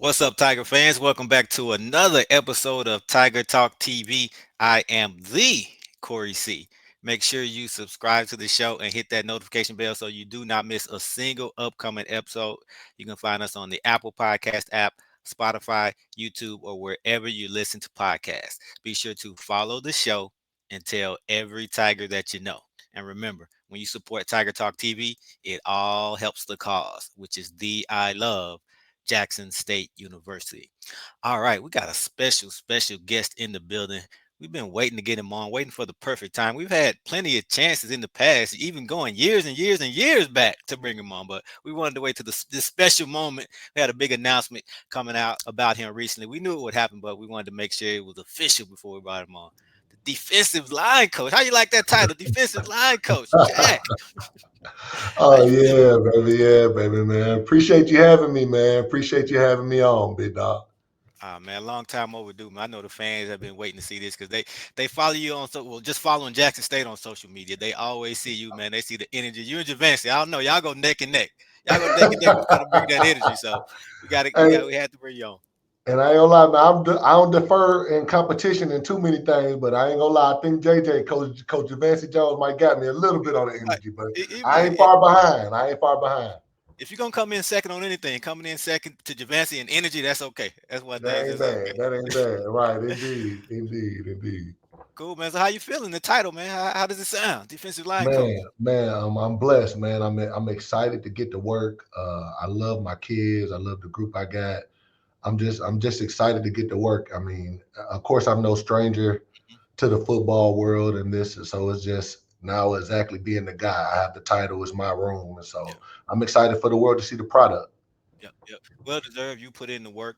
What's up, Tiger fans? Welcome back to another episode of Tiger Talk TV. I am the Corey C. Make sure you subscribe to the show and hit that notification bell so you do not miss a single upcoming episode. You can find us on the Apple Podcast app, Spotify, YouTube, or wherever you listen to podcasts. Be sure to follow the show and tell every Tiger that you know. And remember, when you support Tiger Talk TV, it all helps the cause, which is the I love Jackson State University. All right, we got a special guest in the building. We've been waiting to get him on, waiting for the perfect time. We've had plenty of chances in the past, even going years and years and years back to bring him on, but we wanted to wait to this special moment. We had a big announcement coming out about him recently. We knew it would happen, but we wanted to make sure it was official before we brought him on. The defensive line coach. How you like that title? Defensive line coach. Jack. How Oh you feeling? yeah, baby, man. Appreciate you having me, man. Appreciate you having me on, big dog. Ah man, long time overdue. Man. I know the fans have been waiting to see this because they follow you on just following Jackson State on social media. They always see you, man. They see the energy. You and Javancy, I don't know. Y'all go neck and neck. Y'all go neck and neck when it comes to bring that energy. So Hey, we had to bring you on. and I ain't gonna lie, man. I don't defer in competition in too many things, but I ain't gonna lie. I think JJ, Coach Vancy Jones, might got me a little bit on the Like, energy, but he I might. ain't far behind. I ain't far behind. If you're gonna come in second on anything, coming in second to Javancy and energy, that's okay. That's one thing. That ain't That's okay. bad. That ain't bad. Right? Indeed. Cool, man. So how you feeling? The title, man. How does it sound? Defensive line coach. Man, I'm blessed, man. I'm excited to get to work. I love my kids. I love the group I got. I'm just excited to get to work. I mean, of course, I'm no stranger to the football world and this, so it's just now exactly being the guy. I have the title is my room, and Yeah. so I'm excited for the world to see the product. Yep. Well deserved. You put in the work,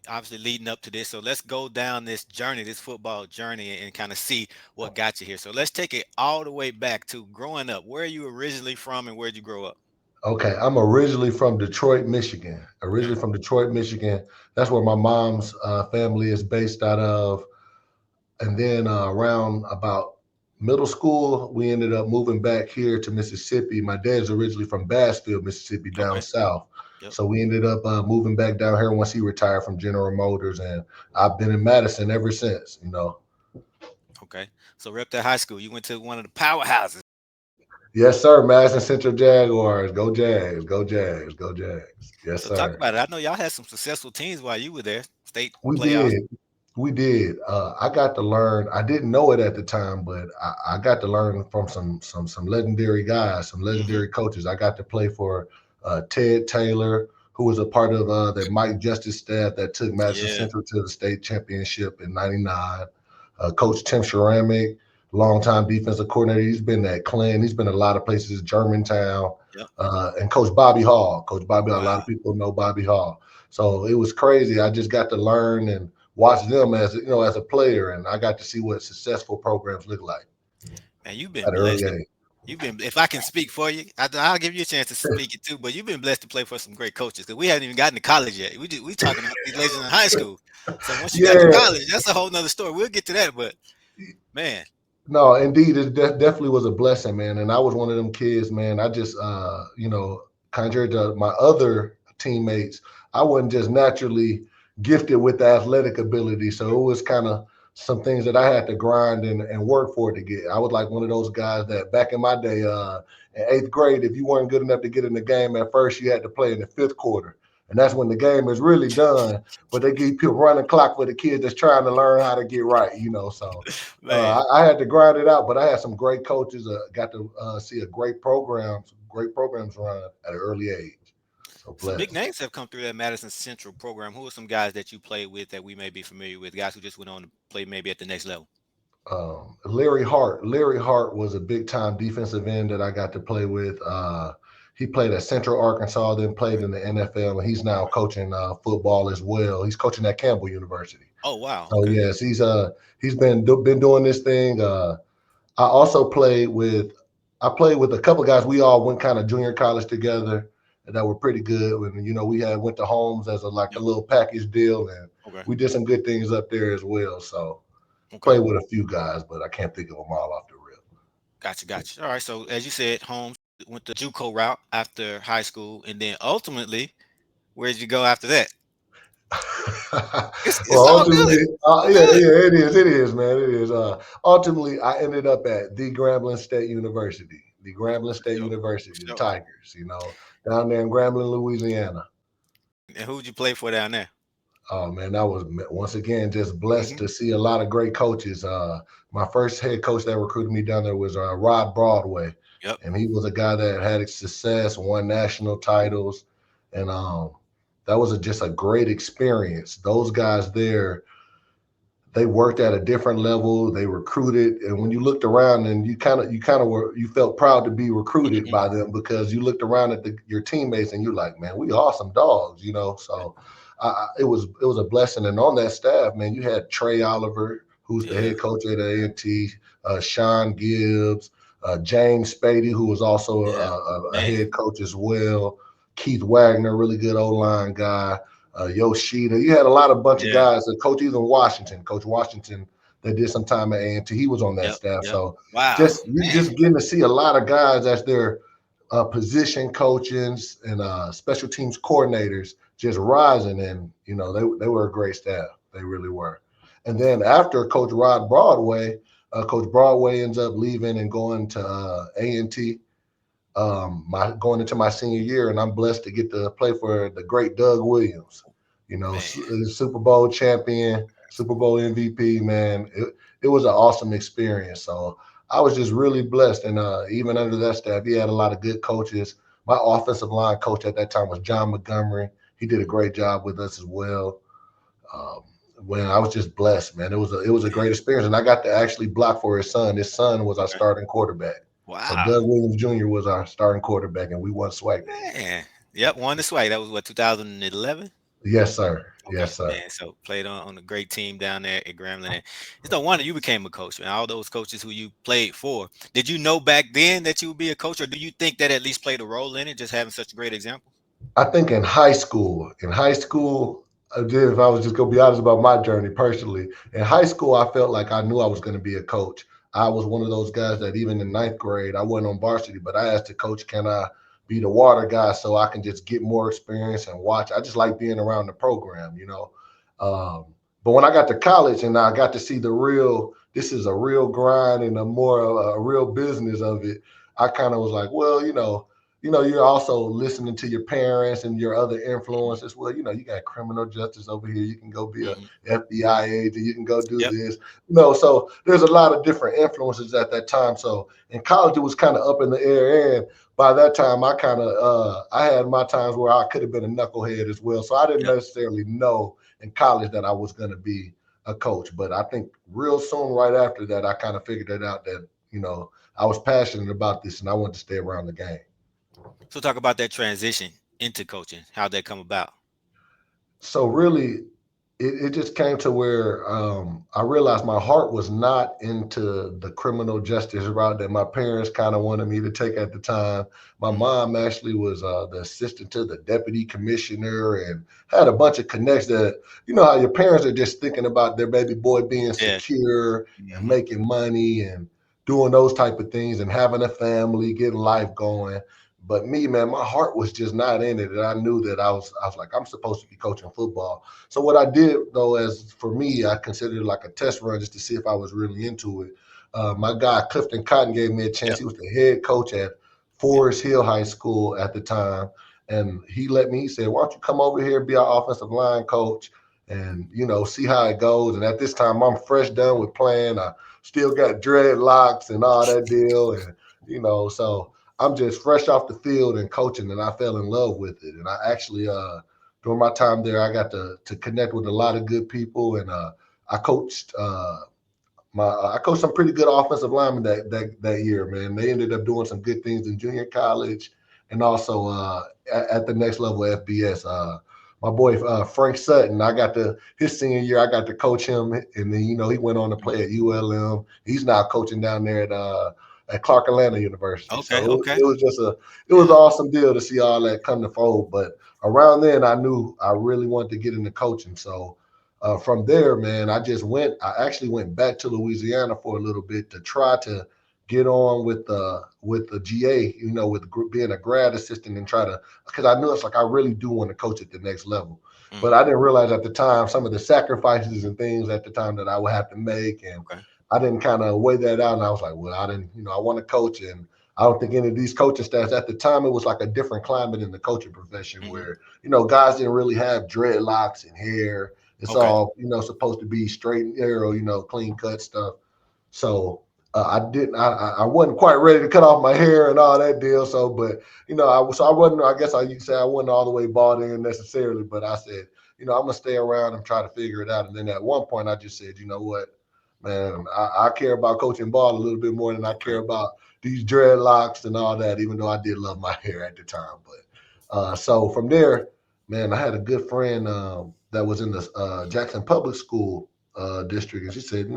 obviously leading up to this. So let's go down this journey, this football journey, and kind of see what got you here. So let's take it all the way back to growing up. Where are you originally from, and where'd you grow up? Okay, I'm originally from Detroit, Michigan. Okay. Originally from Detroit, Michigan. That's where my mom's family is based out of. And then around about middle school, we ended up moving back here to Mississippi. My dad's originally from Bassfield, Mississippi, down Okay. south. Yep. So we ended up moving back down here once he retired from General Motors, and I've been in Madison ever since. Okay. So rep that high school. You went to one of the powerhouses. Yes, sir. Madison Central Jaguars. Go Jags. Go Jags. Go Jags. Yes, So talk sir. about it. I know y'all had some successful teams while you were there. State We playoffs. did. We did. I got to learn. I didn't know it at the time, but I got to learn from some legendary guys, some Hmm. legendary coaches. I got to play for Ted Taylor, who was a part of the Mike Justice staff that took Madison Yeah. Central to the state championship in '99. Coach Tim Sharamick, longtime defensive coordinator. He's been at Clinton. He's been a lot of places, Germantown, Yep. and Coach Bobby Hall. Coach Bobby, a lot Wow. of people know Bobby Hall. So it was crazy. I just got to learn and watch them as a player, and I got to see what successful programs look like Man, you've been at an early blessed. age. You've been, if I can speak for you, I'll give you a chance to speak it too. But you've been blessed to play for some great coaches because we haven't even gotten to college yet. We talking about these legends in high school. So once you got to Yeah, college, that's a whole nother story. We'll get to that. But man, no, indeed, it definitely was a blessing, man. And I was one of them kids, man. I just, contrary to my other teammates, I wasn't just naturally gifted with the athletic ability. So it was kind of some things that I had to grind and work for to get. I was like one of those guys that back in my day, in eighth grade, if you weren't good enough to get in the game at first, you had to play in the fifth quarter. And that's when the game is really done. But they keep people running clock for the kids that's trying to learn how to get right. So man, I had to grind it out, but I had some great coaches. Got to see a great programs run at an early age. So some big blessed. names have come through that Madison Central program. Who are some guys that you played with that we may be familiar with? Guys who just went on to play maybe at the next level. Larry Hart. Larry Hart was a big time defensive end that I got to play with. He played at Central Arkansas, then played Okay. in the NFL, and he's now Okay. coaching football as well. He's coaching at Campbell University. Oh wow. So Okay. yes, he's been doing this thing. I also played with a couple of guys. We all went kind of junior college together and that were pretty good. And we had went to homes as a Yep. little package deal, and Okay. we did some good things up there as well. So Okay. played with a few guys, but I can't think of them all off the rip. Gotcha. Gotcha. All right. So as you said, Holmes went the JUCO route after high school, and then ultimately, where'd you go after that? It's Well, all good. ultimately, All yeah, good. it is, man, it is. Ultimately, I ended up at the Grambling State University, For sure. For the sure. Tigers, down there in Grambling, Louisiana. And who'd you play for down there? Oh man, that was once again just blessed Hmm. to see a lot of great coaches. My first head coach that recruited me down there was Rod Broadway, Yep. and he was a guy that had success, won national titles, and that was just a great experience. Those guys there, they worked at a different level. They recruited, and when you looked around, and you felt proud to be recruited Hmm. by them because you looked around at your teammates and you're like, man, we awesome dogs. So it was a blessing. And on that staff, man, you had Trey Oliver, who's the Yeah. head coach at A&T, Sean Gibbs, James Spady, who was also Yeah. a Man. head coach as well. Keith Wagner, really good O line guy. Yoshida. You had a lot of bunch of Yeah. guys. Coach Washington, that did some time at A&T. He was on that Yep. staff. Yep. So Wow. just you Man. just getting to see a lot of guys as their position coaches and special teams coordinators just rising, and they were a great staff. They really were. And then after Coach Broadway ends up leaving and going to A&T, my going into my senior year, and I'm blessed to get to play for the great Doug Williams. Man. Super Bowl champion, Super Bowl MVP. Man, it was an awesome experience. So I was just really blessed, and even under that staff, he had a lot of good coaches. My offensive line coach at that time was John Montgomery. He did a great job with us as well. Um, when I was just blessed, man, it was a Man. great experience, and I got to actually block for his son. His son was our Okay. starting quarterback. So Wow. Doug Williams Jr. was our starting quarterback, and we won SWAC that year. Man. Yep. Won the swag. That was what, 2011? Yes, sir. Okay, Yes, sir. man. So played on a great team down there at Grambling, and it's no wonder you became a coach. And all those coaches who you played for, did you know back then that you would be a coach, or do you think that at least played a role in it, just having such a great example? I think in high school, if I was just gonna be honest about my journey personally, in high school, I felt like I knew I was gonna be a coach. I was one of those guys that even in ninth grade, I wasn't on varsity, but I asked the coach, "Can I be the water guy so I can just get more experience and watch?" I just like being around the program. Um, but when I got to college and I got to see this is a real grind and a real business of it, I kind of was like, well, you're also listening to your parents and your other Hmm. influences. Well, you got criminal justice over here. You can go be a Hmm. FBI agent. You can go do Yep. this. So there's a lot of different influences at that time. So in college, it was kind of up in the air. And by that time, I had my times where I could have been a knucklehead as well. So I didn't Yep. necessarily know in college that I was going to be a coach. But I think real soon, right after that, I kind of figured it out that, I was passionate about this and I wanted to stay around the game. So talk about that transition into coaching. How'd that come about? So really, it just came to where I realized my heart was not into the criminal justice route that my parents kind of wanted me to take at the time. My Hmm. mom actually was the assistant to the deputy commissioner and had a bunch of connects that, how your parents are just thinking about their baby boy being Yeah. secure and Hmm. making money and doing those type of things and having a family, getting life going. But me, man, my heart was just not in it, and I knew that I was like, I'm supposed to be coaching football. So what I did though, as for me, I considered it like a test run just to see if I was really into it. My guy Clifton Cotton gave me a chance. Yep. He was the head coach at Yep. Forest Hill High School at the time, and he let me. He said, "Why don't you come over here and be our offensive line coach, and see how it goes?" And at this time, I'm fresh done with playing. I still got dreadlocks and all that deal, and so I'm just fresh off the field and coaching, and I fell in love with it. And I actually, during my time there, I got to connect with a lot of good people, and I coached I coached some pretty good offensive linemen that year. Man, they ended up doing some good things in junior college, and also at the next level FBS. My boy Frank Sutton, I got to his senior year, I got to coach him, and then he went on to Mhm. play at ULM. He's now coaching down there at Clark Atlanta University. Okay. So Okay. it was just it was an Yeah. awesome deal to see all that come to fold. But around then, I knew I really wanted to get into coaching. So from there, man, I actually went back to Louisiana for a little bit to try to get on with the GA, with being a grad assistant and try to, because I knew it's like I really do want to coach at the next level. But Mm-hmm. I didn't realize at the time some of the sacrifices and things at the time that I would have to make, and Okay. I didn't kind of weigh that out. And I was like, well, I didn't, I want to coach, and I don't think any of these coaching staffs at the time, it was like a different climate in the coaching profession Mm-hmm. where guys didn't really have dreadlocks and hair. It's Okay. all supposed to be straight and arrow, clean cut stuff. So I didn't. I wasn't quite ready to cut off my hair and all that deal. So, but I wasn't. I guess you could say I wasn't all the way bought in necessarily. But I said, I'm gonna stay around and try to figure it out. And then at one point, I just said, you know what, man, I care about coaching ball a little bit more than I care Okay. about these dreadlocks and all that. Even though I did love my hair at the time, but so from there, man, I had a good friend that was in the Jackson Public School district, and she said,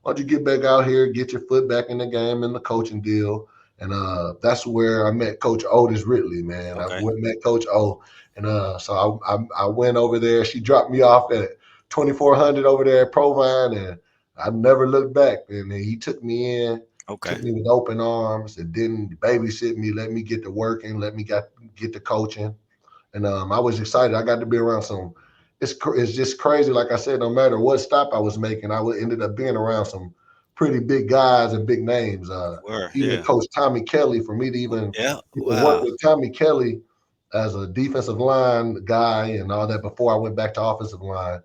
why don't you get back out here, get your foot back in the game in the coaching deal? And that's where I met Coach Otis Ridley, man. I Okay. went and met Coach O, and so I went over there. She dropped me off at 2400 over there at Provine, and I never looked back. And he took me in, Okay. took me with open arms, and didn't babysit me, let me get to working, let me get to coaching. And I was excited. I got to be around some. It's just crazy. Like I said, no matter what stop I was making, ended up being around some pretty big guys and big names. Were. Even Yeah. Coach Tommy Kelly, for me to even Yeah. get to work Wow. with Tommy Kelly as a defensive line guy and all that before I went back to offensive line,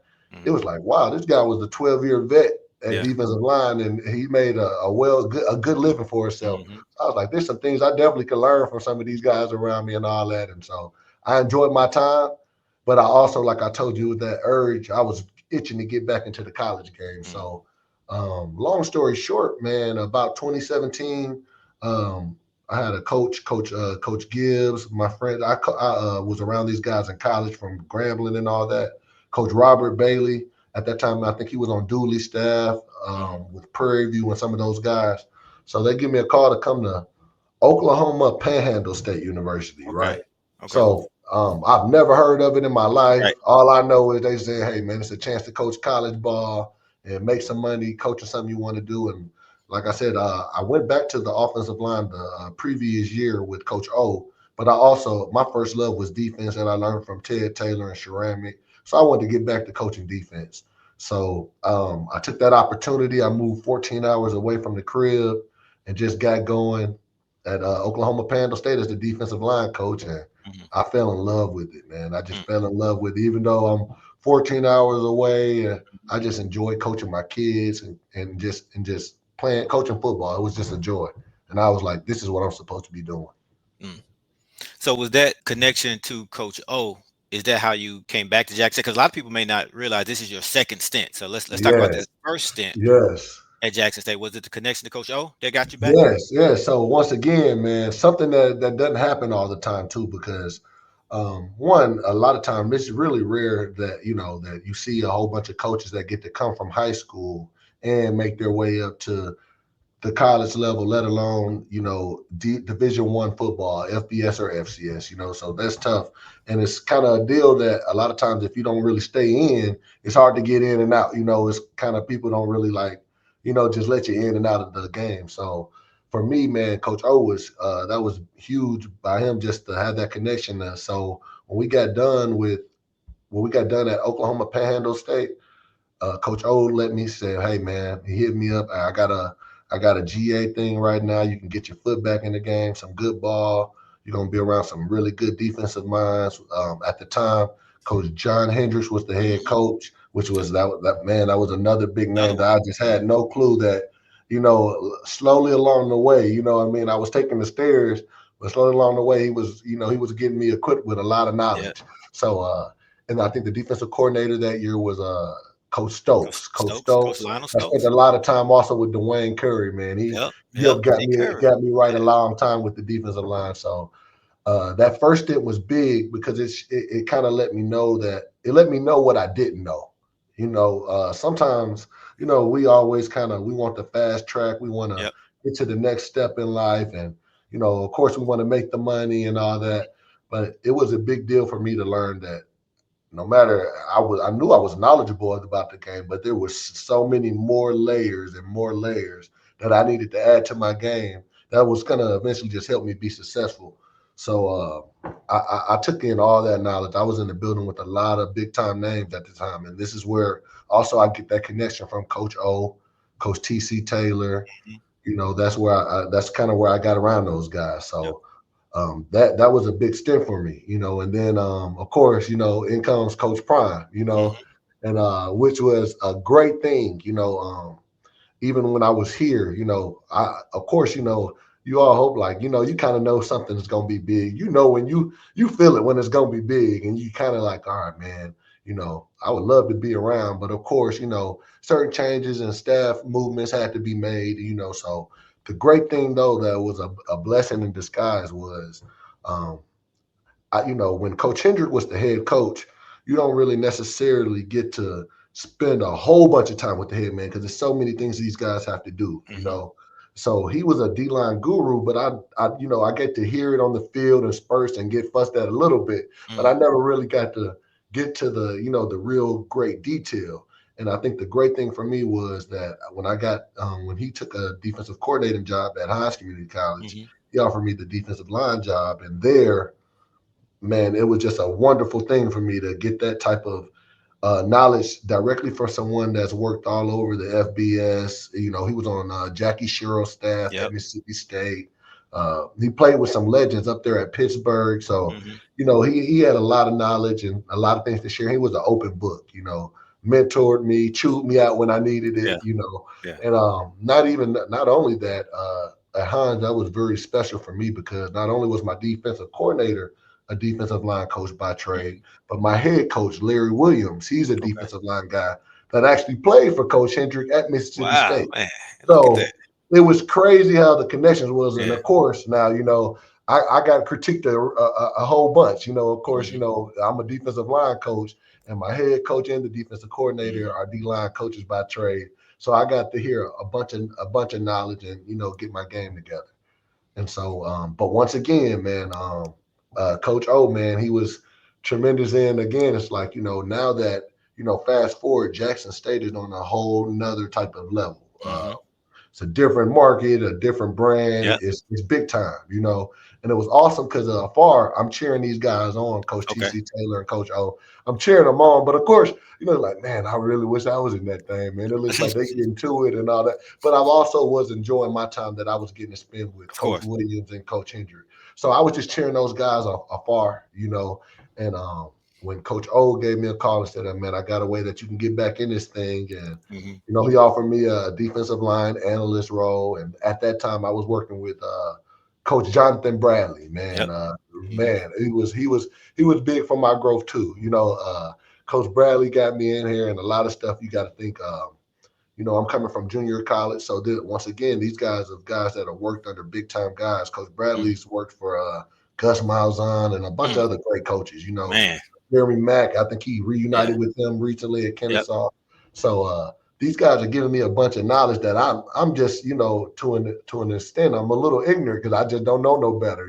it Mm. was like, wow, this guy was a 12-year vet at Yeah. defensive line, and he made a good living for himself. Mm-hmm. I was like, there's some things I definitely could learn from some of these guys around me and all that, and so I enjoyed my time, but I also, like I told you, with that urge, I was itching to get back into the college game. Mm. So, long story short, man, about 2017, I had a Coach Gibbs, my friend. I was around these guys in college from Grambling and all that. Coach Robert Bailey. At that time, I think he was on Dooley staff Mm. with Prairie View and some of those guys. So they give me a call to come to Oklahoma Panhandle State University, Okay. right? Okay. So I've never heard of it in my life. Right. All I know is they say, "Hey, man, it's a chance to coach college ball and make some money, coaching something you want to do." And like I said, I went back to the offensive line the previous year with Coach O. But my first love was defense, and I learned from Ted Taylor and Sharamic. So I wanted to get back to coaching defense. So I took that opportunity. I moved 14 hours away from the crib and just got going at Oklahoma Panhandle State as the defensive line coach, and Mm-hmm. I fell in love with it, man. I just Mm. fell in love with it, even though I'm 14 hours away. I just enjoy coaching my kids and just playing coaching football. It was just a joy, and I was like, this is what I'm supposed to be doing. Mm. So was that connection to Coach O? Is that how you came back to Jackson? Because a lot of people may not realize this is your second stint. So let's talk about Yes, that first stint yes. at Jackson State. Was it the connection to Coach O that got you back? Yes, yes. So once again, man, something that doesn't happen all the time too, because one, a lot of time it's really rare that that you see a whole bunch of coaches that get to come from high school and make their way up to the college level, let alone Division One football, FBS or FCS. So that's tough, and it's kind of a deal that a lot of times if you don't really stay in, it's hard to get in and out. It's kind of people don't really like just let you in and out of the game. So for me, man, Coach O was that was huge by him just to have that connection. So when we got done at Oklahoma Panhandle State, Coach O let me say, "Hey man," he hit me up. I got a GA thing right now. You can get your foot back in the game, some good ball. You're gonna be around some really good defensive minds. At the time, Coach John Hendricks was the head Mm-hmm. coach, which was that man. That was another big Another name that one. I just Yeah. had no clue that. Slowly along the way, what I mean, I was taking the stairs, but slowly along the way, he was getting me equipped with a lot of Yeah. knowledge. So, and I think the defensive coordinator that year was Coach Coach Stokes. Coach Stokes. Coach Stokes. Lionel I spent a Stokes. lot of time also with Dwayne Curry, man. He Yep. he Yep. helped got D. me Curry. got me right a Yeah. long time with the defensive line. So that first stint was big because it kind of let me know what I didn't know. Sometimes we always we want the fast track. We want to Yep. get to the next step in life, and of course we want to make the money and all that. But it was a big deal for me to learn that no matter I knew I was knowledgeable about the game, but there was so many more layers and more layers that I needed to add to my game that was gonna eventually just help me be successful. So I took in all that knowledge. I was in the building with a lot of big time names at the time, and this is where also I get that connection from Coach O, Coach TC Taylor. Mhm. That's where that's kind of where I got around those guys. Yep. So that was a big stint for me, and then of course, in comes Coach Prime, Mhm. and which was a great thing, even when I was here, I of course, you all hope like, you kind of know something's gonna be big. When you feel it when it's gonna be big, and you kind of like, all right, man, I would love to be around, but of course, certain changes and staff movements had to be made, so the great thing though that was a blessing in disguise was um, when Coach Hendrick was the head coach, you don't really necessarily get to spend a whole bunch of time with the head man because there's so many things these guys have to do. Mhm. So he was a D-line guru, but I get to hear it on the field and spurts and get fussed at a little bit, but I Mhm. never really got to get to the real great detail. And I think the great thing for me was that when he took a defensive coordinating job at Hines Community College, Mhm. he offered me the defensive line job, and there, man, it was just a wonderful thing for me to get that type of knowledge directly from someone that's worked all over the FBS. He was on Jackie Sherrill's staff at Yep. Mississippi State. He played with some legends up there at Pittsburgh. So, Mhm. he had a lot of knowledge and a lot of things to share. He was an open book, mentored me, chewed me out when I needed Yeah. it. Yeah. And not only that, at Hines, that was very special for me because not only was my defensive coordinator a defensive line coach by trade, Mhm. but my head coach, Larry Williams, he's a Okay. defensive line guy that actually played for Coach Hendrick at Mississippi Wow, State. man. Look at that. So it was crazy how the connections was. And Yeah. of course, now, I got critiqued a whole bunch. Of course, Mhm. I'm a defensive line coach, and my head coach and the defensive coordinator Mhm. are D line coaches by trade. So I got to hear a bunch of knowledge and get my game together. And so, but once again, man, Coach O, man, he was tremendous. And again, it's like, now that, fast forward, Jackson State is on a whole nother type of level. Mhm. It's a different market, a different brand. Yep. It's big time. And it was awesome because afar, I'm cheering these guys on, Coach Okay. TC Taylor and Coach O. I'm cheering them on. But of course, like, man, I really wish I was in that thing, man. It looks like they get into it and all that. But I also was enjoying my time that I was getting to spend with Of Coach course. Williams and Coach Hendrick. So I was just cheering those guys afar. And when Coach O gave me a call and said, man, I got a way that you can get back in this thing. And Mhm. he offered me a defensive line analyst role, and at that time, I was working with Coach Jonathan Bradley. Man, Yep. Mhm. he was big for my growth too. Coach Bradley got me in here, and a lot of stuff you got to think. I'm coming from junior college, so once again, these guys are guys that have worked under big time guys. Coach Mhm. Bradley's worked for Gus Malzahn and a bunch Mm. of other great coaches. Man. Jeremy Mack, I think he Yeah. reunited with him recently at Yep. Kennesaw. So these guys are giving me a bunch of knowledge that I'm just to an extent I'm a little ignorant because I just don't know no better.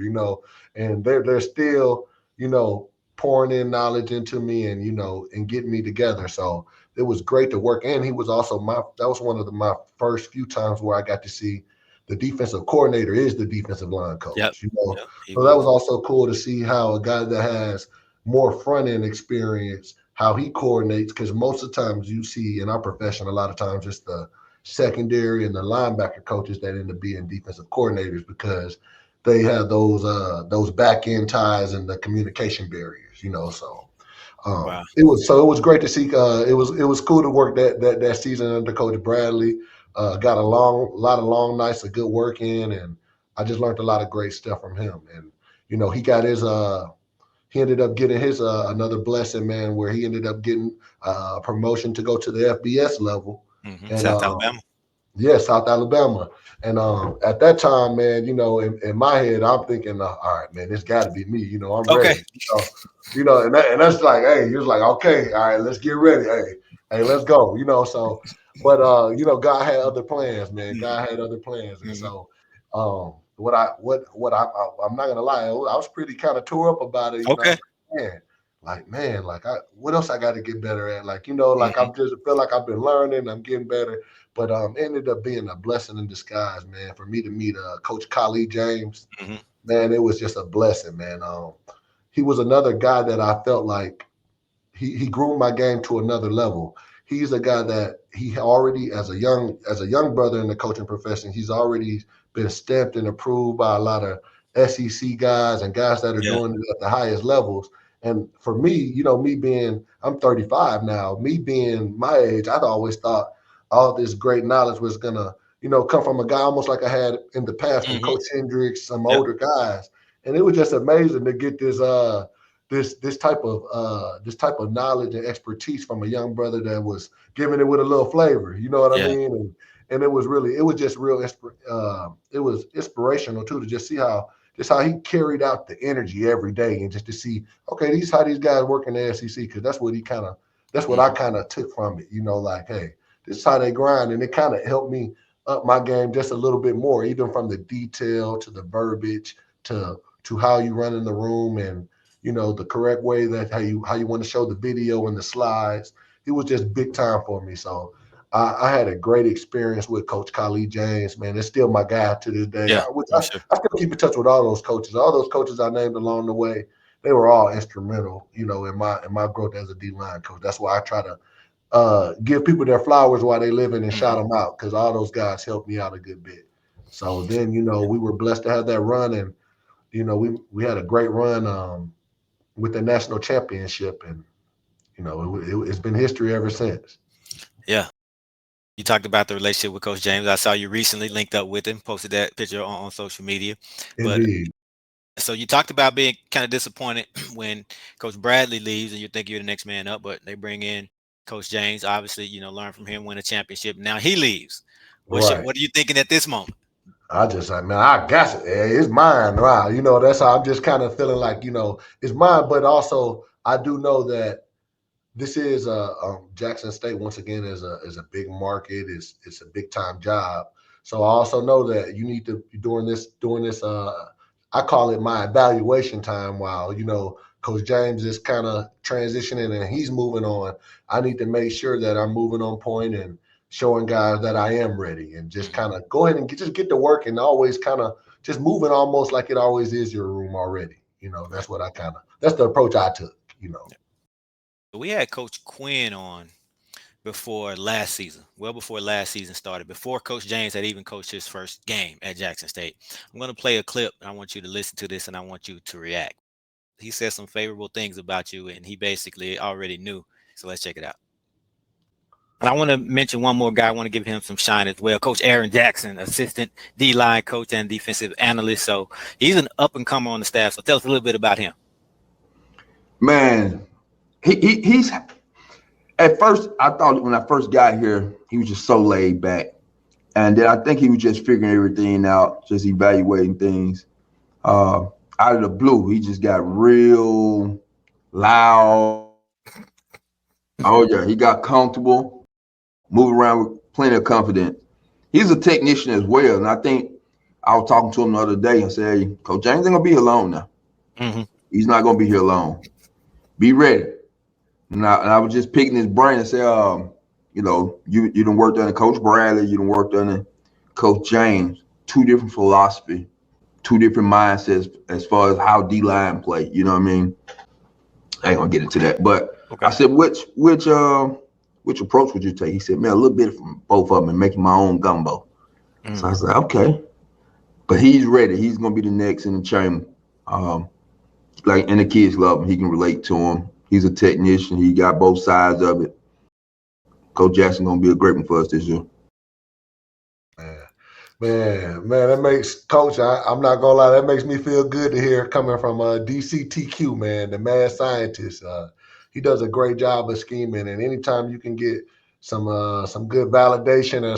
And they're still pouring in knowledge into me and getting me together. So it was great to work. And he was also that was one of my first few times where I got to see the defensive coordinator is the defensive line Yep. coach. Yep. He So that was. was also cool to see how a guy that has more front end experience, how he coordinates. Because most of the times you see in our profession, a lot of times it's the secondary and the linebacker coaches that end up being defensive coordinators because they have those back end ties and the communication barriers. So Wow. it was great to see. It was cool to work that season under Coach Bradley. Got a lot of long nights of good work in, and I just learned a lot of great stuff from him. And he ended up getting his another blessing, man, where he ended up getting a promotion to go to the FBS level, Mhm. and South Alabama. yeah, South Alabama. And at that time, man, in my head, I'm thinking, all right, man, this got to be me. I'm Okay. ready. And that's like, hey, you're like, okay, all right, let's get ready. Hey, let's go. So, but God had other plans, man. Mhm. God had other plans, and Mhm. so, I'm not gonna lie, I was pretty kind of tore up about it. I Okay. was man, like what else I got to get better at? Like, like Mhm. I'm just feel like I've been learning, I'm getting better, but ended up being a blessing in disguise, man, for me to meet Coach Khalid James. Mhm. man, it was just a blessing, man. He was another guy that I felt like he groomed my game to another level. He's a guy that he already, as a young brother in the coaching profession, he's already been stamped and approved by a lot of SEC guys and guys that are Yeah. doing it at the highest levels. And for me, I'm 35 now, me being my age, I'd always thought all this great knowledge was gonna, come from a guy almost like I had in the past from Hmm. Coach Hendricks, some Yep. older guys. And it was just amazing to get this type of knowledge and expertise from a young brother that was giving it with a little flavor. You know what I Yeah. mean? And it was just real. It was inspirational too to just see how he carried out the energy every day, and just to see, okay, these how these guys work in the SEC, because that's what I Hmm. kind of took from it. Like, hey, this is how they grind, and it kind of helped me up my game just a little bit more, even from the detail to the verbiage to how you run in the room, and the correct way that how you want to show the video and the slides. It was just big time for me. So I had a great experience with Coach Khalid James, man. It's still my guy to this day. Yeah. Which For sure. I still keep in touch with all those coaches. All those coaches I named along the way, they were all instrumental, in my growth as a D line coach. That's why I try to give people their flowers while they living and shout Hmm. them out, because all those guys helped me out a good bit. So then, we were blessed to have that run, and we had a great run with the national championship, and it's been history ever since. Yeah. You talked about the relationship with Coach James. I saw you recently linked up with him, posted that picture on social media. But Indeed. so you talked about being kind of disappointed when Coach Bradley leaves and you think you're the next man up, but they bring in Coach James. Obviously, learn from him, win a championship. Now he leaves. Right. What are you thinking at this moment? I just like, man, I got it. It's mine, right? That's how I'm just kind of feeling like, it's mine, but also I do know that this is Jackson State once again is a big market. It's a big time job. So I also know that you need to be doing this. I call it my evaluation time, while Coach James is kind of transitioning and he's moving on. I need to make sure that I'm moving on point and showing guys that I am ready, and just Hmm. kind of go ahead and just get to work, and always kind of just moving almost like it always is your room already. Right. That's the approach I took. Yeah. We had Coach Quinn on before last season, well before last season started, before Coach James had even coached his first game at Jackson State. I'm going to play a clip. And I want you to listen to this and I want you to react. He said some favorable things about you, and he basically already knew. So let's check it out. And I want to mention one more guy. I want to give him some shine as well. Coach Aaron Jackson, assistant D line coach and defensive analyst. So he's an up and comer on the staff. So tell us a little bit about him. Man, he's at first I thought when I first got here, he was just so laid back. And then I think he was just figuring everything out, just evaluating things. Uh, Out of the blue, he just got real loud. Oh yeah, he got comfortable, moving around with plenty of confidence. He's a technician as well, and I think I was talking to him the other day and said, hey, Coach James ain't gonna be here long now. Hmm. He's not gonna be here long. Be ready. And I was just picking his brain and say, you done worked under Coach Bradley, you done worked under Coach James. Two different philosophy, two different mindsets as far as how D line play. You know what I mean? I ain't gonna get into that, but I Okay. said, which approach would you take? He said, man, a little bit from both of them and making my own gumbo. So I Hmm. said, okay, but he's ready. He's gonna be the next in the chamber. Um, and the kids love him. He can relate to him. He's a technician. He got both sides of it. Coach Jackson gonna be a great one for us this year. Man, that makes Coach. I'm not gonna lie, that makes me feel good to hear coming from DCTQ, man, the mad scientist. He does a great job of scheming, and anytime you can get some good validation or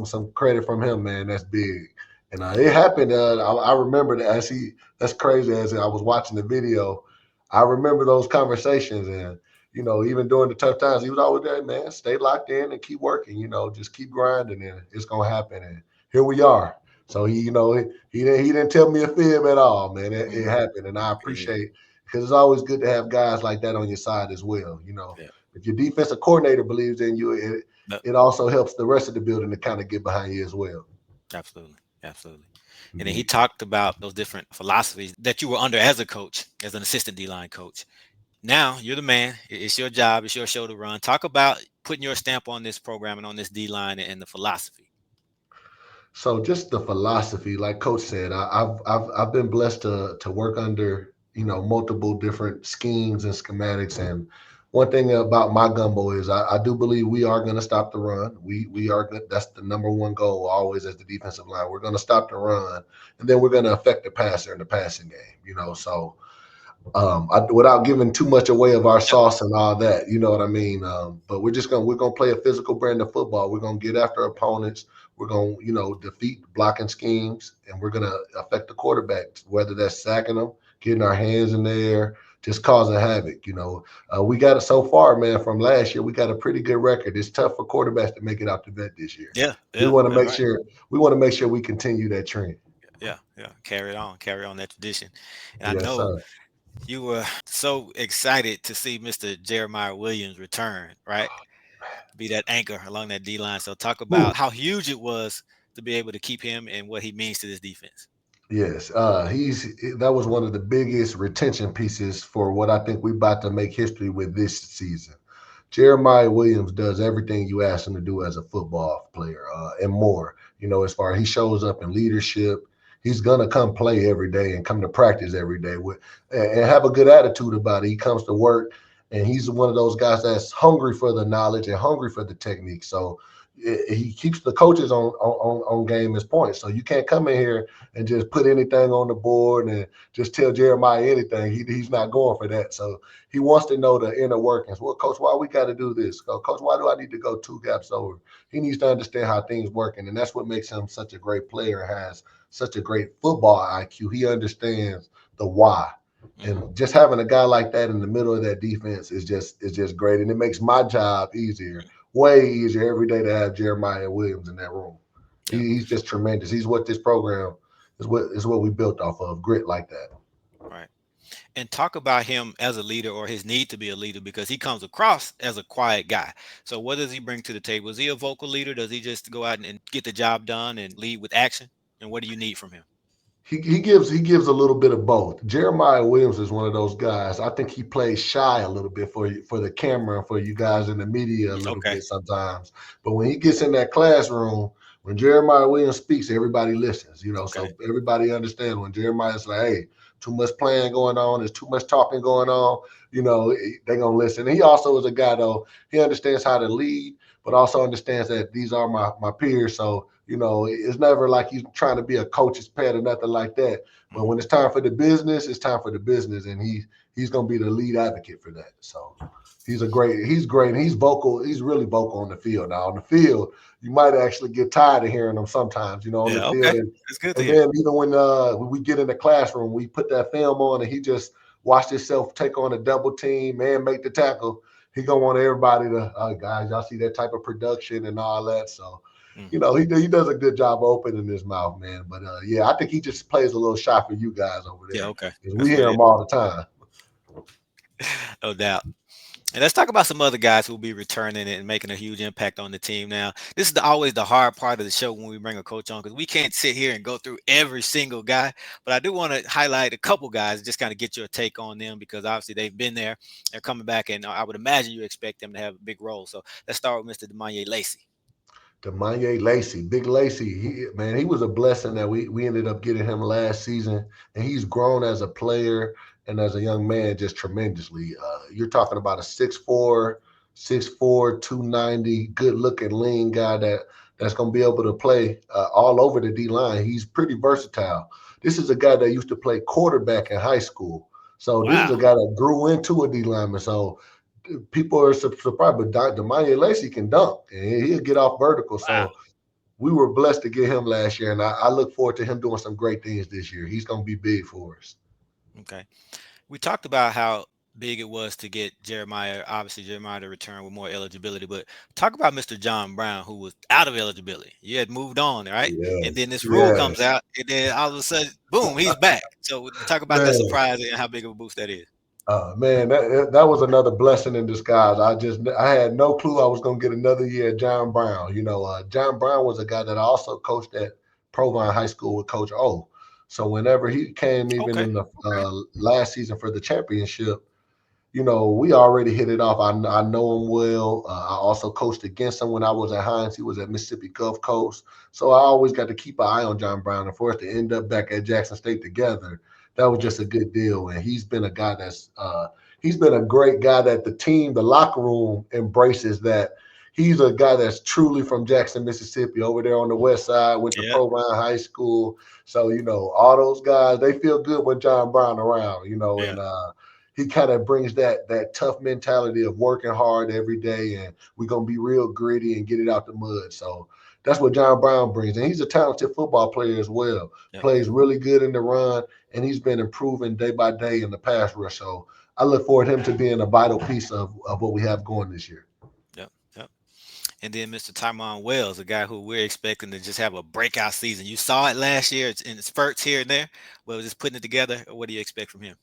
some credit from him, man, that's big. And Yeah. it happened. I remember that that's crazy. As I was watching the video, I remember those conversations, and even during the tough times, he was always there, man. Stay locked in and keep working. Just keep grinding, and it's gonna happen. And here we are. So he didn't tell me a fib at all, man. It Hmm. happened, and I Yeah. appreciate, because it's always good to have guys like that on your side as well. Yeah. If your defensive coordinator believes in you, No, it also helps the rest of the building to kind of get behind you as well. absolutely. Absolutely. And then he Indeed. talked about those different philosophies that you were under as a coach, as an assistant D line coach. Now you're the man. It's your job. It's your show to run. Talk about putting your stamp on this program and on this D line and the philosophy. So just the philosophy, like Coach said, I've been blessed to work under multiple different schemes and schematics. And one thing about my gumbo is I do believe we are going to stop the run. We are good. That's the number one goal always as the defensive line. We're going to stop the run, and then we're going to affect the passer in the passing game. So without giving too much away of our Yep. sauce and all that, you know what I mean. But we're gonna play a physical brand of football. We're gonna get after opponents. We're gonna defeat blocking schemes, and we're gonna affect the quarterback, whether that's sacking them, getting our hands in the air, just causing havoc. We got it so far, man. From last year, we got a pretty good record. It's tough for quarterbacks to make it out the vet this year. Yeah. We Yeah. want to All make right. sure we want to make sure we continue that trend. Yeah. Yeah. Carry on that tradition. And I Yes, know sir. you were so excited to see Mr. Jeremiah Williams return, right? Be that anchor along that D line. So talk about Whew. how huge it was to be able to keep him and what he means to this defense. Yes, that was one of the biggest retention pieces for what I think we're about to make history with this season. Jeremiah Williams does everything you ask him to do as a football player, and more. As far as he shows up in leadership, he's gonna come play every day and come to practice every day with and have a good attitude about it. He comes to work, and he's one of those guys that's hungry for the knowledge and hungry for the technique. So he keeps the coaches on game as points. So you can't come in here and just put anything on the board and just tell Jeremiah anything. He's not going for that. So he wants to know the inner workings. Well, coach, why we got to do this? Coach, why do I need to go two gaps over? He needs to understand how things work, and that's what makes him such a great player. Has such a great football IQ. He understands the why. Hmm. And just having a guy like that in the middle of that defense is just great, and it makes my job easier, way easier every day to have Jeremiah Williams in that room. Yeah. He's just tremendous. He's what this program is what we built off of, grit like that. Right. And talk about him as a leader or his need to be a leader because he comes across as a quiet guy. So what does he bring to the table? Is he a vocal leader? Does he just go out and get the job done and lead with action? And what do you need from him? He gives a little bit of both. Jeremiah Williams is one of those guys. I think he plays shy a little bit for the camera and for you guys in the media a little Okay. bit sometimes. But when he gets in that classroom, when Jeremiah Williams speaks, everybody listens. Okay. So everybody understands when Jeremiah's like, "Hey, too much playing going on. There's too much talking going on." They're gonna listen. And he also is a guy though. He understands how to lead, but also understands that these are my peers. So it's never like he's trying to be a coach's pet or nothing like that. But Hmm. when it's time for the business, it's time for the business, and he's gonna be the lead advocate for that. So he's great, and he's vocal. He's really vocal on the field. Now on the field, you might actually get tired of hearing him sometimes. On the Yeah. field, Okay. and That's good to and hear. then even when we get in the classroom, we put that film on, and he just watched himself take on a double team and make the tackle. He gonna want everybody to, guys, y'all see that type of production and all that. So Hmm. he does a good job opening his mouth, man. But yeah, I think he just plays a little shy for you guys over Yeah. there Okay. because we That's what hear it him all the time. is. No doubt. And let's talk about some other guys who will be returning and making a huge impact on the team. Now, this is always the hard part of the show when we bring a coach on because we can't sit here and go through every single guy. But I do want to highlight a couple guys, just kind of get your take on them because obviously they've been there, they're coming back, and I would imagine you expect them to have a big role. So let's start with Mr. Demane Lacy. Demane Lacy, Big Lacy, he was a blessing that we ended up getting him last season, and he's grown as a player and as a young man just tremendously. You're talking about a 6'4", 290, good looking, lean guy that's going to be able to play all over the D line. He's pretty versatile. This is a guy that used to play quarterback in high school, so this is Wow. a guy that grew into a D lineman. So people are surprised, but Demani Lacy can dunk and he'll get off vertical. Wow. So we were blessed to get him last year, and I look forward to him doing some great things this year. He's going to be big for us. Okay. We talked about how big it was to get Jeremiah, obviously Jeremiah to return with more eligibility, but talk about Mr. John Brown, who was out of eligibility. You had moved on, right? And then Yes, this rule comes yes, out, and then all of a sudden, boom, he's back. So talk about that man. surprise and how big of a boost that is. Man, that was another blessing in disguise. I had no clue I was going to get another year at John Brown. John Brown was a guy that I also coached at Provine High School with Coach O. So whenever he came, even Okay. in the Okay. last season for the championship, we already hit it off. I know him well. I also coached against him when I was at Hines. He was at Mississippi Gulf Coast. So I always got to keep an eye on John Brown. And for us to end up back at Jackson State together, that was just a good deal. And he's been a guy he's been a great guy that the locker room embraces that. He's a guy that's truly from Jackson, Mississippi, over there on the west side, went to Yeah. Provine High School. So, all those guys, they feel good with John Brown around, Yeah. and he kind of brings that tough mentality of working hard every day, and we're gonna be real gritty and get it out the mud. So that's what John Brown brings, and he's a talented football player as well. Yep. Plays really good in the run, and he's been improving day by day in the pass rush. So I look forward to him to being a vital piece of what we have going this year. Yep. Yep. And then Mr. Tamont Wells, a guy who we're expecting to just have a breakout season. You saw it last year in spurts here and there. Well, just putting it together. What do you expect from him?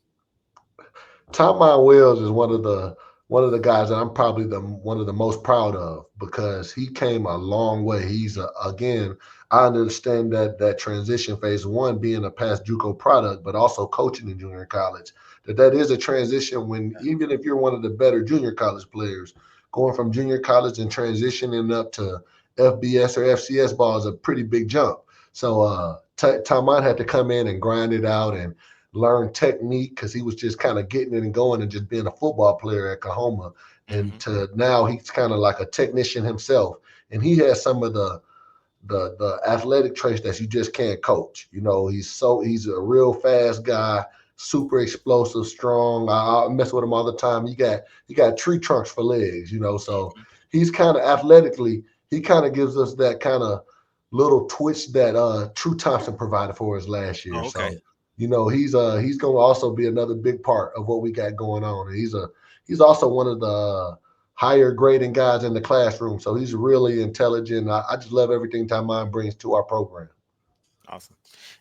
Tamont Wells is one of the guys that I'm probably one of the most proud of because he came a long way. He's again, I understand that transition phase one being a past JUCO product, but also coaching in junior college. That is a transition when even if you're one of the better junior college players, going from junior college and transitioning up to FBS or FCS ball is a pretty big jump. So Tamont had to come in and grind it out and learn technique because he was just kind of getting it and going and just being a football player at Kahoma. And Hmm. to now he's kind of like a technician himself. And he has some of the athletic traits that you just can't coach. He's a real fast guy, super explosive, strong. I mess with him all the time. He got tree trunks for legs, so Hmm. he's kind of athletically, he kind of gives us that kind of little twitch that True Thompson provided for us last year. Oh, okay. So, he's gonna also be another big part of what we got going on. And he's also one of the higher grading guys in the classroom. So he's really intelligent. I just love everything Tamon brings to our program. Awesome.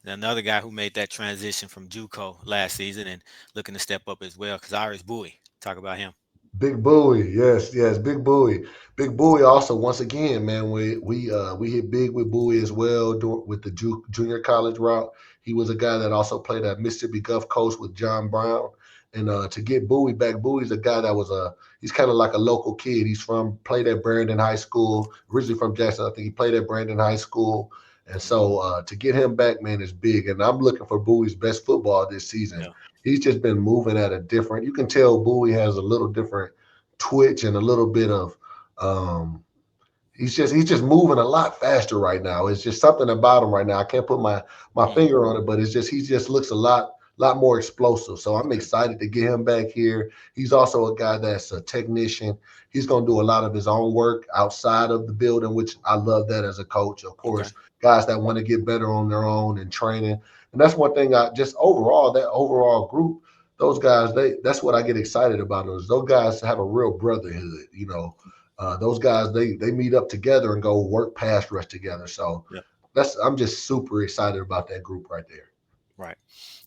And another guy who made that transition from JUCO last season and looking to step up as well, Kazari's Buie. Talk about him. Big Buie, yes, yes, Big Buie. Big Buie also, once again, man, we hit big with Buie as well with the junior college route. He was a guy that also played at Mississippi Gulf Coast with John Brown. And to get Buie back, Bowie's a guy that he's kind of like a local kid. Played at Brandon High School, originally from Jackson. I think he played at Brandon High School. And Hmm. so to get him back, man, is big. And I'm looking for Bowie's best football this season. Yeah. He's just been moving at a different, you can tell Bowie has a little different twitch and a little bit of he's just moving a lot faster right now. It's just something about him right now. I can't put my Hmm. finger on it, but he just looks a lot more explosive. So I'm Okay. excited to get him back here. He's also a guy that's a technician. He's going to do a lot of his own work outside of the building, which I love that as a coach. Of Okay. course, guys that want to get better on their own and training. And that's one thing I just overall, that overall group, those guys, that's what I get excited about. Those guys have a real brotherhood. Those guys, they meet up together and go work pass rush together. So Yeah. I'm just super excited about that group right there. Right.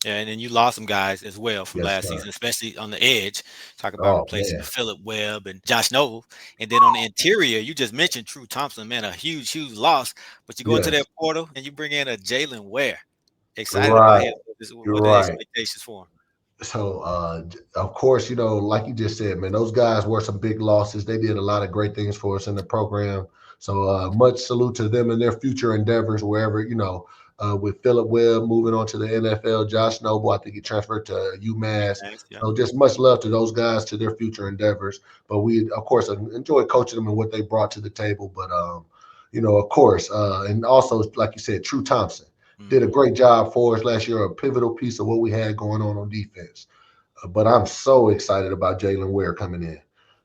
Yeah, and then you lost some guys as well from Yes, last sir. season, especially on the edge. Talk about Oh replacing man. Philip Webb and Josh Noble. And then on the interior, you just mentioned True Thompson, man, a huge, huge loss. But you go into that Yes. portal and you bring in a Jaylen Wear. Excited about Right. him. You're What are the right. expectations for him? So, of course, like you just said, man, those guys were some big losses. They did a lot of great things for us in the program. So, much salute to them and their future endeavors wherever, with Philip Webb moving on to the NFL, Josh Noble, I think he transferred to UMass. UMass, yeah. So, just much love to those guys to their future endeavors. But we, of course, enjoy coaching them and what they brought to the table. But, of course, and also, like you said, True Thompson did a Hmm. great job for us last year, a pivotal piece of what we had going on defense. But I'm so excited about Jaylen Wear coming in.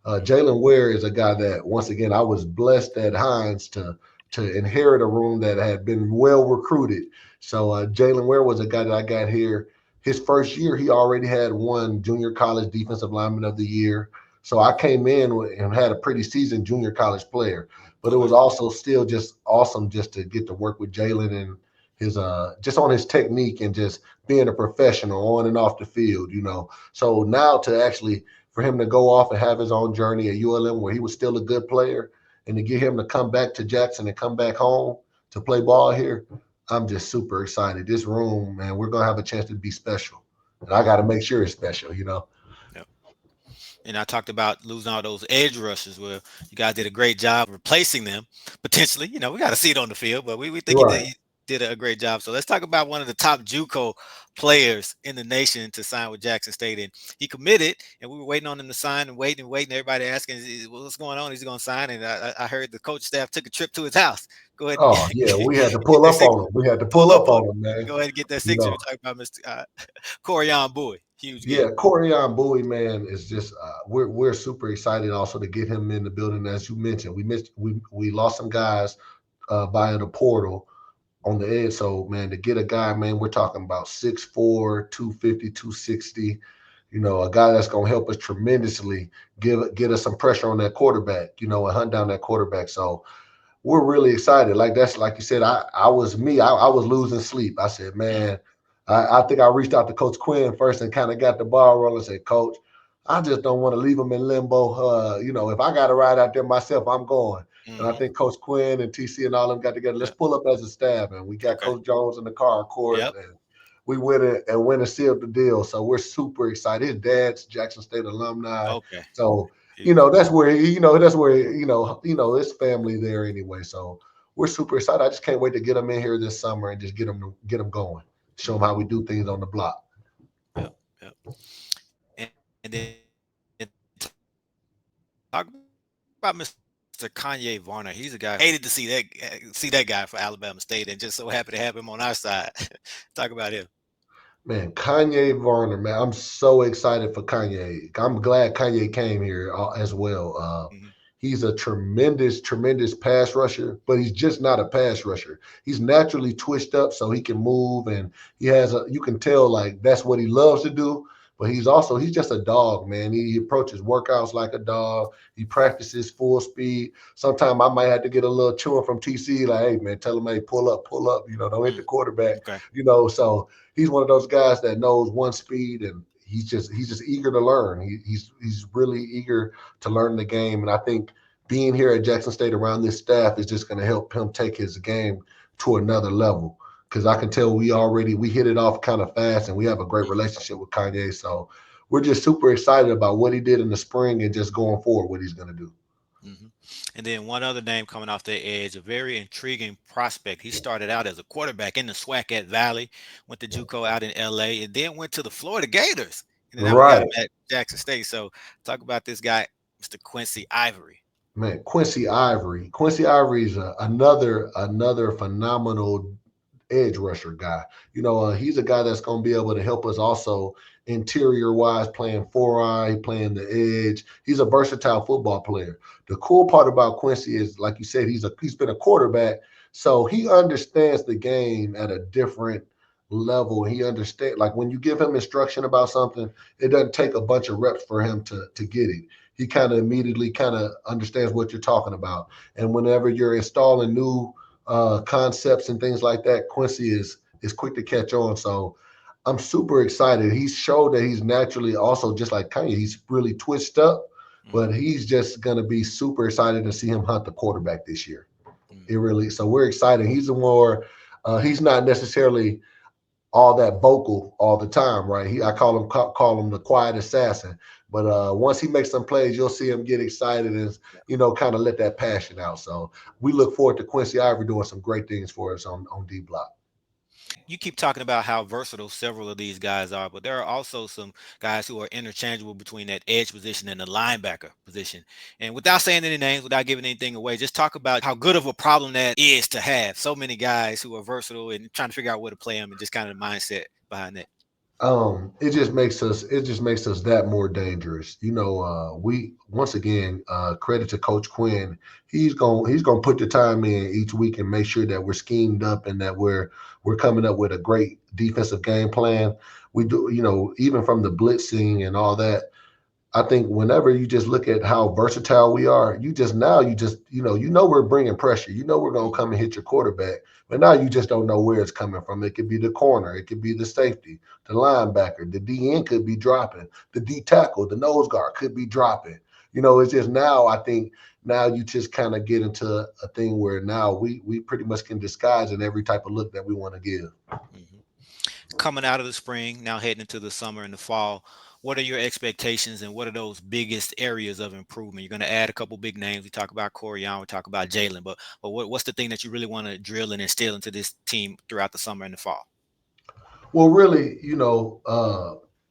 Jaylen Wear is a guy that, once again, I was blessed at Hines to inherit a room that had been well recruited. So Jaylen Wear was a guy that I got here. His first year, he already had won Junior College Defensive Lineman of the Year. So I came in and had a pretty seasoned junior college player. But it Okay. was also still just awesome just to get to work with Jaylen and his just on his technique and just being a professional on and off the field. So now to actually for him to go off and have his own journey at ULM where he was still a good player and to get him to come back to Jackson and come back home to play ball here, I'm just super excited. This room, man, we're gonna have a chance to be special, and I got to make sure it's special. Yep. And I talked about losing all those edge rushers. Well, you guys did a great job replacing them potentially. We got to see it on the field, but we think Right. he did a great job. So let's talk about one of the top JUCO players in the nation to sign with Jackson State. And he committed, and we were waiting on him to sign and waiting and waiting. Everybody asking, what's going on? Is he going to sign? And I heard the coach staff took a trip to his house. Go ahead and Oh yeah, we had to get pull that up signature. on them. We had to Pull pull up up on on them, it. man. Go ahead and get that You signature. know, We're talking about Mr. Coron Buy. Huge game. Yeah, Coron Buy, man, is just we're super excited also to get him in the building. As you mentioned, we lost some guys via the portal on the edge. So man, to get a guy, man, we're talking about 6'4", 250, 260. A guy that's gonna help us tremendously, get us some pressure on that quarterback, and hunt down that quarterback. So we're really excited. Like you said, I was me. I was losing sleep. I said, Mhm. man, I think I reached out to Coach Quinn first and kind of got the ball rolling. Said, Coach, I just don't want to leave him in limbo. If I got to ride out there myself, I'm going. And I Mhm. think Coach Quinn and TC and all them got together. Let's Yeah. pull up as a staff, and we got Okay. Coach Jones in the car, of course, Yep. and we went and sealed the deal. So we're super excited. His dad's Jackson State alumni, Okay. so Huge. it's family there anyway. So we're super excited. I just can't wait to get them in here this summer and just get them going. Show them Mhm. how we do things on the block. Yep. Yep. And then talk about Mr. Kanye Varner. He's a guy hated to see that guy for Alabama State, and just so happy to have him on our side. Talk about him. Man, Kanye Varner, man, I'm so excited for Kanye. I'm glad Kanye came here as well. Mhm. He's a tremendous, tremendous pass rusher, but he's just not a pass rusher. He's naturally twitched up so he can move, and you can tell like that's what he loves to do. But he's just a dog, man. He approaches workouts like a dog. He practices full speed. Sometimes I might have to get a little chewing from TC, like, hey man, tell him, hey, pull up, don't hit the Mm. quarterback, Okay. So he's one of those guys that knows one speed, and he's just eager to learn. He's really eager to learn the game, and I think being here at Jackson State around this staff is just going to help him take his game to another level. Because I can tell we hit it off kind of fast, and we have a great Mhm. relationship with Kanye. So we're just super excited about what he did in the spring and just going forward what he's going to do. Mhm. And then one other name coming off the edge, a very intriguing prospect. He started out as a quarterback in the SWAC Valley, went to JUCO out in LA, and then went to the Florida Gators. And now we got him Right. at Jackson State. So talk about this guy, Mr. Quincy Ivory. Man, Quincy Ivory. Quincy Ivory is another phenomenal edge rusher guy. He's a guy that's going to be able to help us also interior wise, playing four eye, playing the edge. He's a versatile football player. The cool part about Quincy is, like you said, he's been a quarterback, so he understands the game at a different level. He understands, like when you give him instruction about something, it doesn't take a bunch of reps for him to get it. He kind of immediately kind of understands what you're talking about. And whenever you're installing new concepts and things like that, Quincy is quick to catch on. So I'm super excited. He showed that he's naturally also just like Kanye. He's really twitched up, but Mhm. he's just gonna be super excited to see him hunt the quarterback this year. It Mhm. really so we're excited. He's not necessarily all that vocal all the time, right? I call him the quiet assassin. But Mhm. once he makes some plays, you'll see him get excited and kind of let that passion out. So we look forward to Quincy Ivory doing some great things for us on D block. You keep talking about how versatile several of these guys are, but there are also some guys who are interchangeable between that edge position and the linebacker position. And without saying any names, without giving anything away, just talk about how good of a problem that is to have so many guys who are versatile and trying to figure out where to play them and just kind of the mindset behind that. It just makes us that more dangerous. We once again credit to Coach Quinn. He's gonna put the time in each week and make sure that we're schemed up and that we're coming up with a great defensive game plan. We do, even from the blitzing and all that. I think whenever you just look at how versatile we are, you just we're bringing pressure. We're gonna Mhm. come and hit your quarterback, but now you just don't know where it's coming from. It could be the corner, it could be the safety, the linebacker, the DN could be dropping, the D tackle, the nose guard could be dropping. It's just now I think now you just kind of get into a thing where now we pretty much can disguise in every type of look that we want to give. Mhm. Coming out of the spring, now heading into the summer and the fall, what are your expectations and what are those biggest areas of improvement? You're going to add a couple big names. We talk about Corian, we talk about Jaylen, but what's the thing that you really want to drill and instill into this team throughout the summer and the fall? Well, really,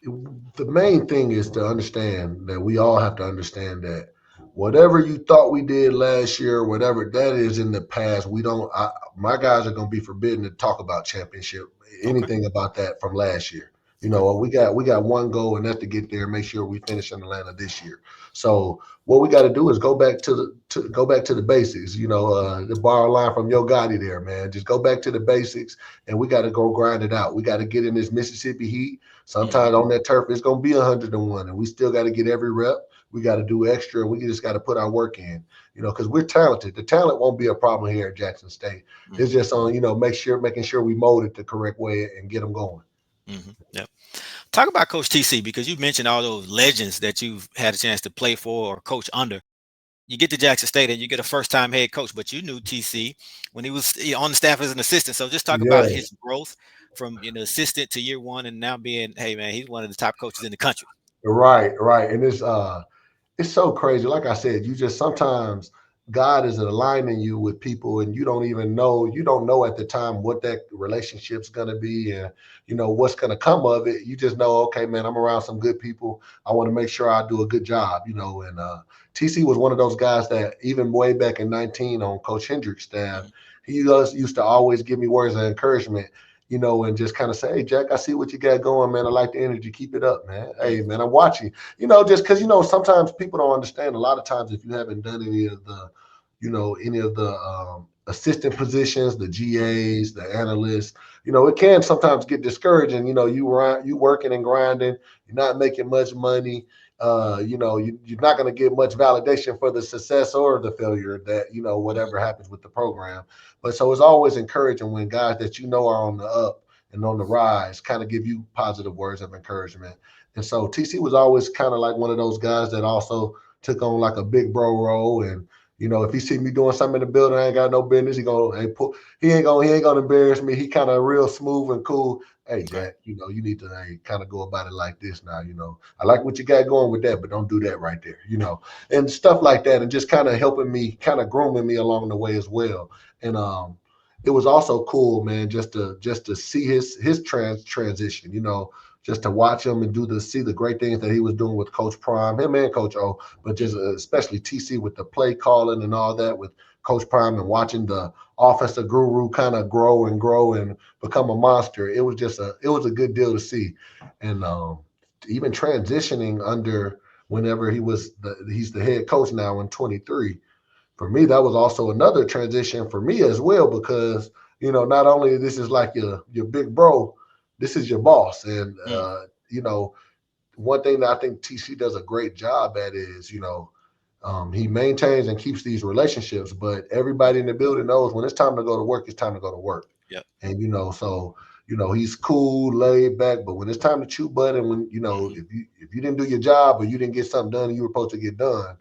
the main thing is to understand that we all have to understand that whatever you thought we did last year, whatever that is in the past, we don't. My guys are going to be forbidden to talk about championship, Okay. anything about that from last year. Okay. We got one goal, and that's to get there and make sure we finish in Atlanta this year. So what we got to do is go back to the basics. The borrow line from Yo Gotti there, man. Just go back to the basics and we got to go grind it out. We got to get in this Mississippi heat. Hmm. Sometimes on that turf, it's going to be 101, and we still got to get every rep. We got to do extra. We just got to put our work in, because we're talented. The talent won't be a problem here at Jackson State. It's Hmm. just on, making sure we mold it the correct way and get them going. Hmm. Yeah. Talk about Coach TC because you mentioned all those legends that you've had a chance to play for or coach under. You get to Jackson State and you get a first time head coach, but you knew TC when he was on the staff as an assistant. So just talk about Yes, his growth from assistant to year one and now being, hey man, he's one of the top coaches in the country. right, right. And it's so crazy. Like I said, you just sometimes God is aligning you with people and you don't know at the time what that relationship's gonna be and what's gonna come of it. You just know, okay, man, I'm around some good people. I want to make sure I do a good job, and TC was one of those guys that even way back in 19 on Coach Hendrick's staff, Mhm. he used to always give me words of encouragement, and just kind of say, hey, Jack, I see what you got going, man. I like the energy. Keep it up, man. Hey, Mhm. man, I'm watching. Just because sometimes people don't understand. A lot of times, if you haven't done any of the assistant positions, the Mhm. GAs, the analysts, it can sometimes get discouraging. You working and grinding, you're not making much money. Mhm. You're not going to get much validation for the success or the failure that Mhm. whatever happens with the program. But so it's always encouraging when guys that are on the up and on the rise kind of give you positive words of encouragement. And so TC was always kind of like one of those guys that also took on like a big bro role. And if he see me doing something in the building, I ain't got no business. He ain't gonna embarrass me. He kind of real smooth and cool. Hey Okay. Jack, you need to kind of go about it like this now. I like what you got going with that, but don't do that right there. And stuff like that, and just kind of helping me, kind of grooming me along the way as well. And it was also cool, man, just to see his transition. Just to watch him and see the great things that he was doing with Coach Prime, him and Coach O, but just Mhm. especially TC with the play calling and all that with Coach Prime and watching the offensive guru kind of grow and become a monster. It was a good deal to see, and even transitioning under whenever he's the head coach now in 23. For me, that was also another transition for me as well because not only this is like your big bro, this is your boss, and Mhm. you know one thing that I think TC does a great job at is he maintains and keeps these relationships, but everybody in the building knows when it's time to go to work, it's time to go to work. Yep. And so he's cool, laid back, but when it's time to chew bud, and when Mhm. if you didn't do your job or you didn't get something done you were supposed to get done,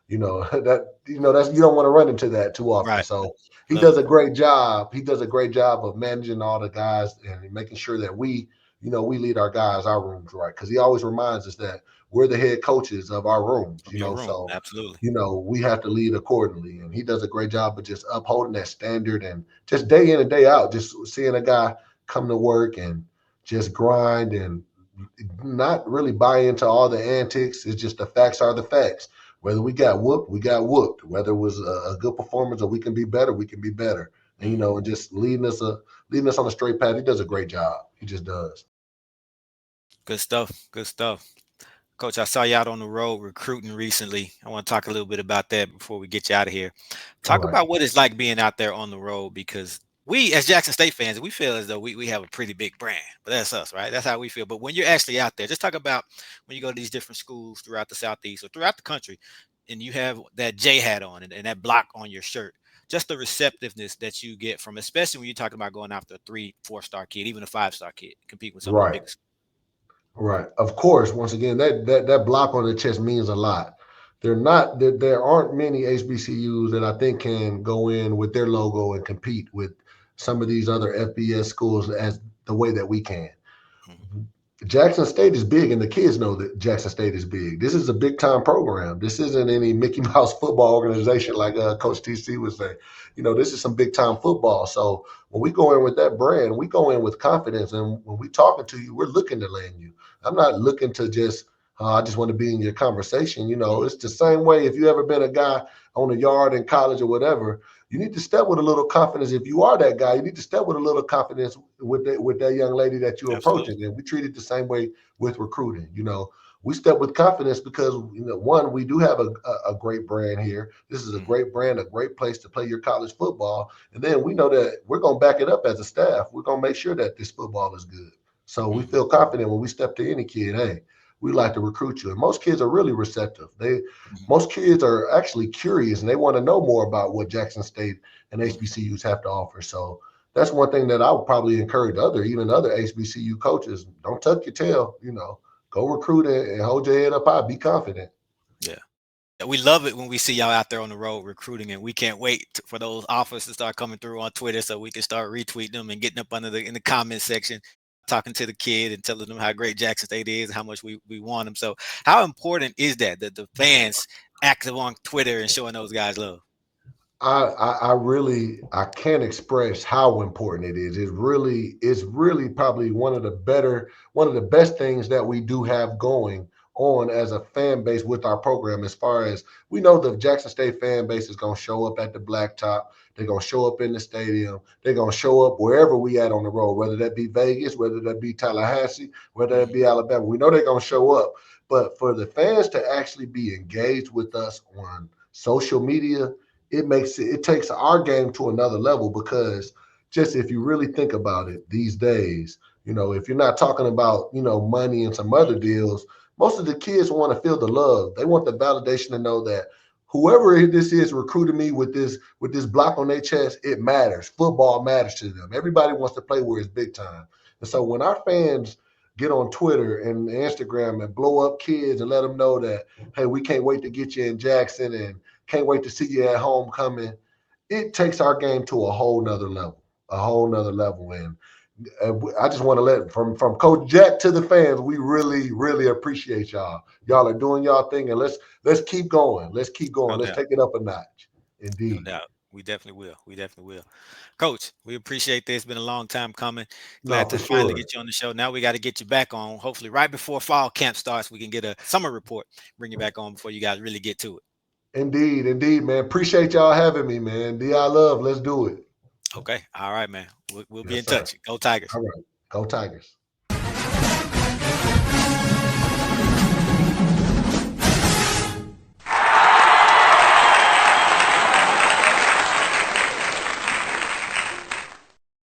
that's you don't want to run into that too often. Right. So he Love does it. a great job. He does a great job of managing all the guys and making sure that we lead our guys our rooms right because he always reminds us that we're the head coaches of our rooms. Of your room. So Absolutely. we have to lead accordingly. And he does a great job of just upholding that standard and just day in and day out, just seeing a guy come to work and just grind and not really buy into all the antics. It's just the facts are the facts. Whether we got whooped, we got whooped. Whether it was a good performance or we can be better, we can be better. And Mhm. and just leading us on a straight path. He does a great job. He just does. Good stuff. Good stuff. Coach, I saw you out on the road recruiting recently. I want to talk a little bit about that before we get you out of here. All Talk right. about what it's like being out there on the road because we, as Jackson State fans, we feel as though we have a pretty big brand, but that's us, right? That's how we feel. But when you're actually out there, just talk about when you go to these different schools throughout the Southeast or throughout the country and you have that J hat on and that block on your shirt. Just the receptiveness that you get from, especially when you're talking about going after a 3, 4 star kid, even a 5 star kid, compete with some of the Right. biggest. Right. Of course, once again, that block on the chest means a lot. there aren't many HBCUs that I think can go in with their logo and compete with some of these other FBS schools as the way that we can. Mhm. Jackson State is big, and the kids know that Jackson State is big. This is a big time program. This isn't any Mickey Mouse football organization like Coach TC would say. This is some big time football. So when we go in with that brand, we go in with confidence. And when we talking to you, we're looking to land you. I'm not looking to just, I just want to be in your conversation. It's the same way if you ever been a guy on the yard in college or whatever. You need to step with a little confidence. If you are that guy, you need to step with a little confidence with that young lady that you're Absolutely. approaching. And we treat it the same way with recruiting. We step with confidence because one, we do have a great brand here. This is a Mhm. great brand, a great place to play your college football. And then we know that we're going to back it up as a staff. We're going to make sure that this football is good. So we Mhm. feel confident when we step to any kid. Hey, we like to recruit you. And most kids are really receptive. Mhm. Most kids are actually curious and they want to know more about what Jackson State and Mhm. HBCUs have to offer. So that's one thing that I would probably encourage even other HBCU coaches. Don't tuck your tail, go recruit and hold your head up high. Be confident. Yeah. Yeah, we love it when we see y'all out there on the road recruiting, and we can't wait for those offers to start coming through on Twitter so we can start retweeting them and getting up under in the comment section, talking to the kid and telling them how great Jackson State is and how much we want them. So, how important is that the fans active on Twitter and showing those guys love? I can't express how important it is. It's really probably one of the best things that we do have going on as a fan base with our program. As far as we know, the Jackson State fan base is going to show up at the blacktop. They're going to show up in the stadium. They're going to show up wherever we at on the road, whether that be Vegas, whether that be Tallahassee, whether that Mhm. be Alabama. We know they're going to show up. But for the fans to actually be engaged with us on social media, it takes our game to another level because just if you really think about it these days, if you're not talking about, money and some other deals, most of the kids want to feel the love. They want the validation to know that whoever this is recruiting me with this block on their chest, it matters. Football matters to them. Everybody wants to play where it's big time. And so when our fans get on Twitter and Instagram and blow up kids and let them know that, hey, we can't wait to get you in Jackson and can't wait to see you at homecoming. It takes our game to a whole nother level, a whole nother level. And I just want to let from Coach Jack to the fans, we really, really appreciate y'all. Y'all are doing y'all thing, and let's keep going. Let's keep No going. Let's doubt. take it up a notch. No Indeed. doubt. We definitely will. We definitely will. Coach, we appreciate this. It's been a long time coming. No, Glad for to finally sure. get you on the show. Now we got to get you back on. Hopefully, right before fall camp starts, we can get a summer report, bring you back on before you guys really get to it. Indeed, indeed, man. Appreciate y'all having me, man. DI love. Let's do it. Okay. All right, man. We'll be Yes, in sir. touch. Go Tigers. All right. Go Tigers.